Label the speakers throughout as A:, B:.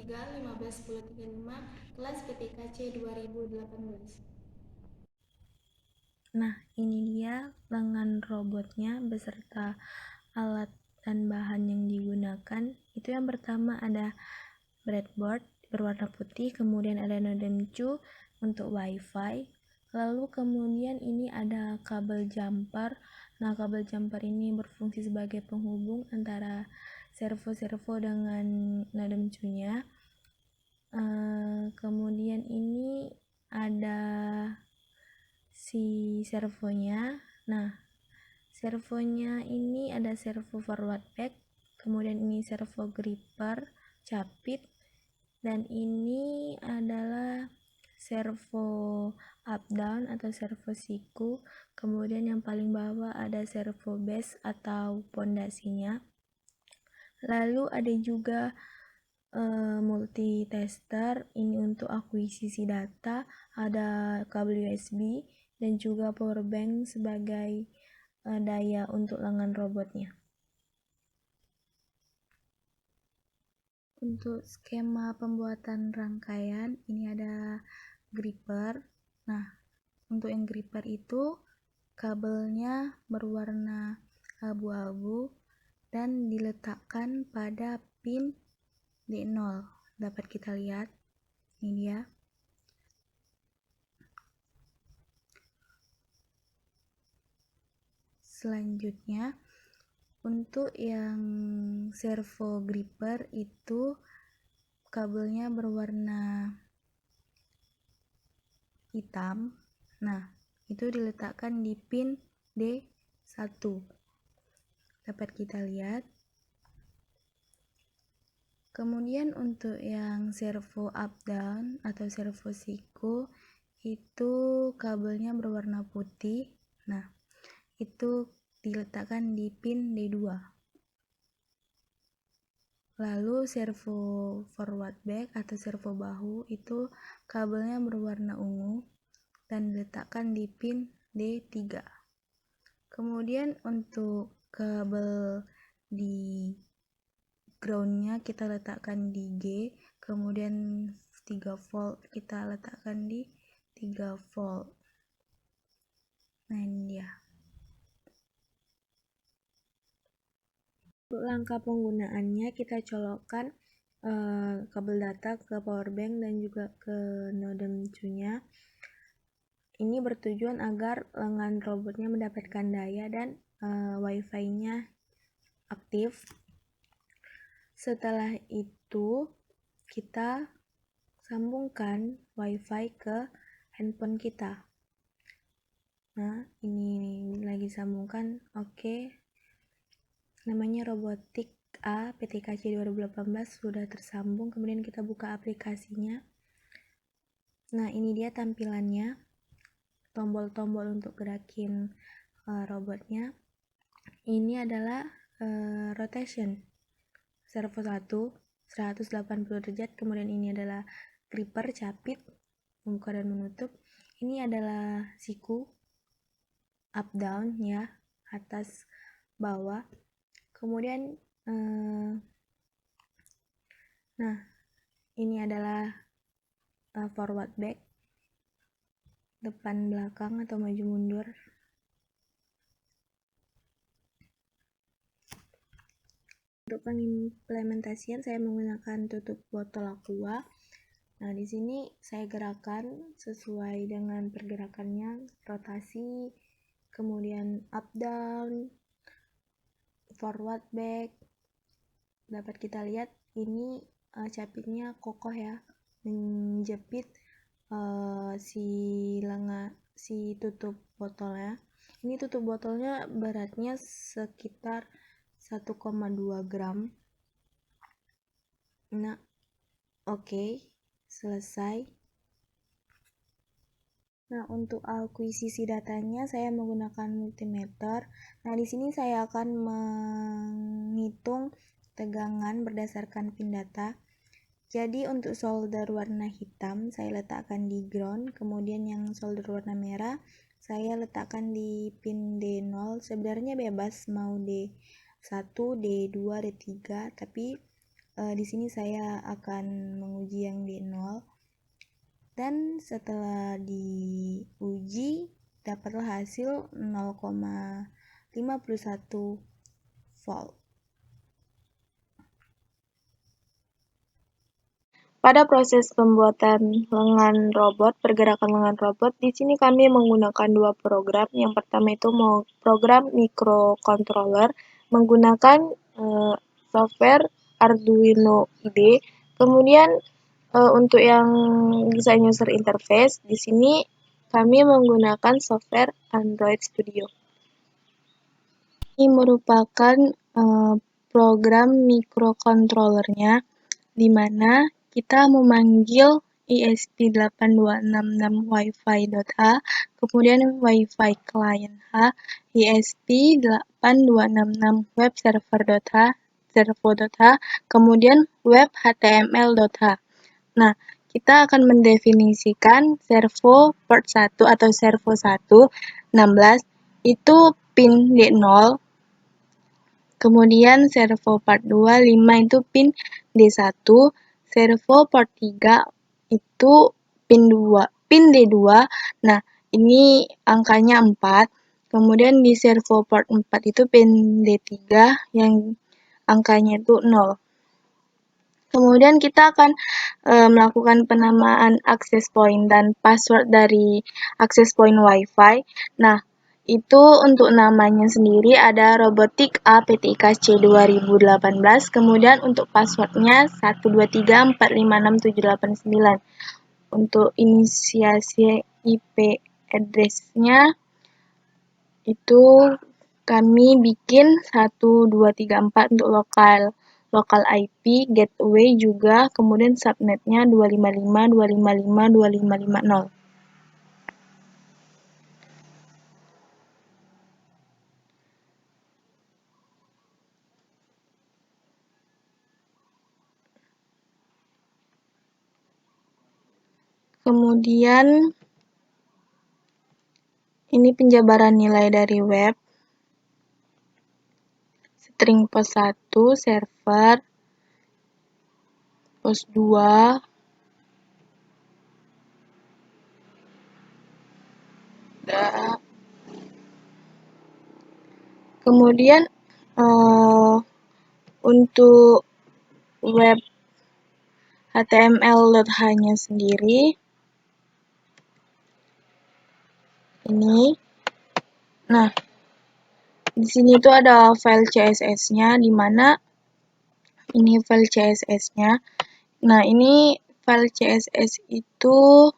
A: 1035 kelas PTKC 2018.
B: Nah, ini dia lengan robotnya beserta alat dan bahan yang digunakan. Itu yang pertama ada breadboard berwarna putih, kemudian ada nodem-cu untuk wifi, lalu kemudian ini ada kabel jumper. Nah, kabel jumper ini berfungsi sebagai penghubung antara servo dengan nodem-cu-nya. Kemudian ini ada si servonya. Nah, servonya ini ada servo forward back, kemudian ini servo gripper capit, dan ini adalah servo up down atau servo siku. Kemudian yang paling bawah ada servo base atau pondasinya. Lalu ada juga multitester, ini untuk akuisisi data, ada kabel USB dan juga power bank sebagai daya untuk lengan robotnya. Untuk skema pembuatan rangkaian, ini ada gripper. Nah, untuk yang gripper itu kabelnya berwarna abu-abu dan diletakkan pada pin D0. Dapat kita lihat, ini dia. Selanjutnya, untuk yang servo gripper itu kabelnya berwarna hitam. Nah, itu diletakkan di pin D1. Dapat kita lihat. Kemudian untuk yang servo up down atau servo siku itu kabelnya berwarna putih. Nah, itu diletakkan di pin D2. Lalu servo forward back atau servo bahu itu kabelnya berwarna ungu dan diletakkan di pin D3. Kemudian untuk kabel di groundnya kita letakkan di G, kemudian 3 volt kita letakkan di 3 volt. Nah, ini dia. Untuk langkah penggunaannya, kita colokkan kabel data ke power bank dan juga ke nodem-cu-nya. Ini bertujuan agar lengan robotnya mendapatkan daya dan wifi-nya aktif. Setelah itu kita sambungkan wifi ke handphone kita. Nah, ini lagi sambungkan. Oke. Namanya Robotik A PTKC 2018 sudah tersambung. Kemudian kita buka aplikasinya. Nah, ini dia tampilannya. Tombol-tombol untuk gerakin robotnya. Ini adalah rotation. Servo 1 180 derajat, kemudian ini adalah gripper capit membuka dan menutup. Ini adalah siku up down ya, atas bawah. Kemudian nah, ini adalah forward back, depan belakang atau maju mundur. Untuk pengimplementasian saya menggunakan tutup botol aqua. Nah, di sini saya gerakan sesuai dengan pergerakannya, rotasi, kemudian up down, forward back. Dapat kita lihat ini capitnya kokoh ya, menjepit si tutup botolnya. Ini tutup botolnya beratnya sekitar 1,2 gram. Nah, oke, selesai. Nah, untuk akuisisi datanya saya menggunakan multimeter. Nah, di sini saya akan menghitung tegangan berdasarkan pin data. Jadi untuk solder warna hitam saya letakkan di ground, kemudian yang solder warna merah saya letakkan di pin D0. Sebenarnya bebas mau D1, D2, D3, tapi Di sini saya akan menguji yang D0 dan setelah diuji dapatlah hasil 0,51 volt. Pada proses pembuatan lengan robot, pergerakan lengan robot, di sini kami menggunakan dua program. Yang pertama itu program microcontroller menggunakan software Arduino IDE. Kemudian untuk yang desain user interface, di sini kami menggunakan software Android Studio. Ini merupakan program microcontrollernya, di mana kita memanggil ESP8266 Wi-Fi.h, kemudian Wi-Fi client H, ESP8266 web servo.h, kemudian web html.h. Nah, kita akan mendefinisikan servo port 1 atau servo 1 16 itu pin D0, kemudian servo part 2 5 itu pin D1, servo part 3 itu pin D2. Nah, ini angkanya 4. Kemudian di servo part 4 itu pin D3 yang angkanya itu 0. Kemudian kita akan melakukan penamaan access point dan password dari access point Wi-Fi. Nah, itu untuk namanya sendiri ada Robotik A PTIK C 2018. Kemudian untuk passwordnya 123456789. Untuk inisiasi IP address-nya itu kami bikin 1234 untuk lokal IP, gateway juga, kemudian subnetnya 255.255.2550. Kemudian ini penjabaran nilai dari web. String post 1 server, post 2 kemudian untuk web html.h-nya sendiri ini. Nah, di sini tuh ada file CSS-nya, di mana ini file CSS-nya. Nah, ini file CSS itu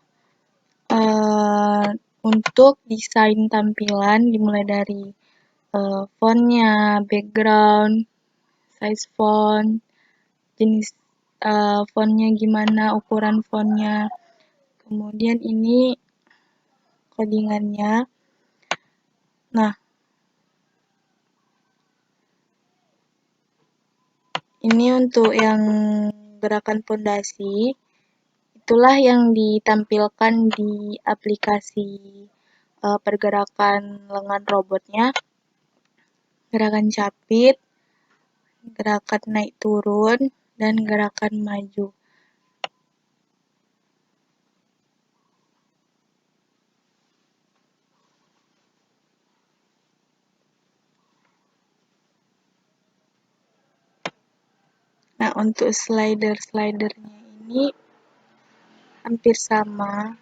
B: untuk desain tampilan, dimulai dari fontnya, background, size font, jenis fontnya gimana, ukuran fontnya. Kemudian ini codingannya. Nah, ini untuk yang gerakan pondasi, itulah yang ditampilkan di aplikasi pergerakan lengan robotnya. Gerakan capit, gerakan naik turun, dan gerakan maju. Nah, untuk slider-slidernya ini hampir sama.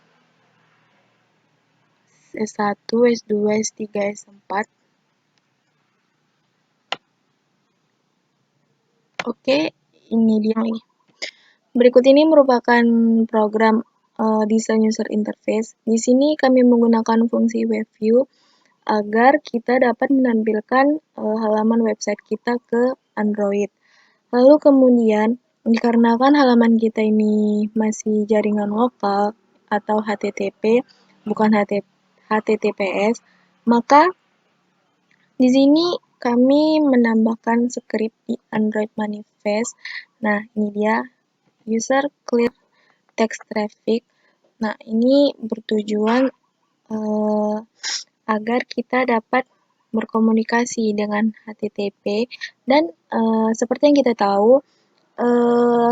B: S1, S2, S3, S4. Oke, ini dia nih. Berikut ini merupakan program desain user interface. Di sini kami menggunakan fungsi web view agar kita dapat menampilkan halaman website kita ke Android. Lalu kemudian, dikarenakan halaman kita ini masih jaringan lokal atau HTTP, bukan HTTPS, maka di sini kami menambahkan script di Android Manifest. Nah, ini dia user clear text traffic. Nah, ini bertujuan agar kita dapat berkomunikasi dengan HTTP dan seperti yang kita tahu,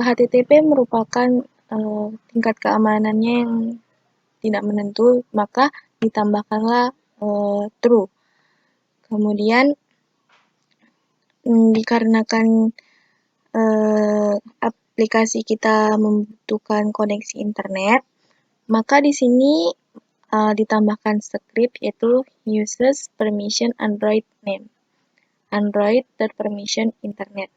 B: HTTP merupakan tingkat keamanannya yang tidak menentu, maka ditambahkanlah true. Kemudian dikarenakan aplikasi kita membutuhkan koneksi internet, maka di sini ditambahkan script yaitu uses permission Android name. Android permission internet.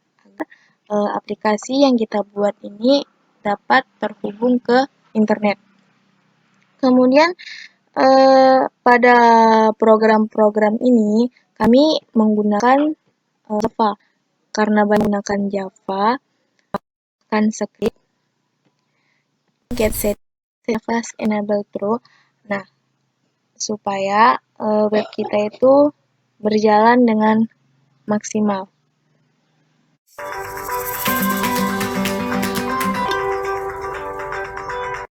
B: Aplikasi yang kita buat ini dapat terhubung ke internet. Kemudian pada program-program ini kami menggunakan Java. Karena menggunakan Java, akan script get set fast enable true. Nah, supaya web kita itu berjalan dengan maksimal.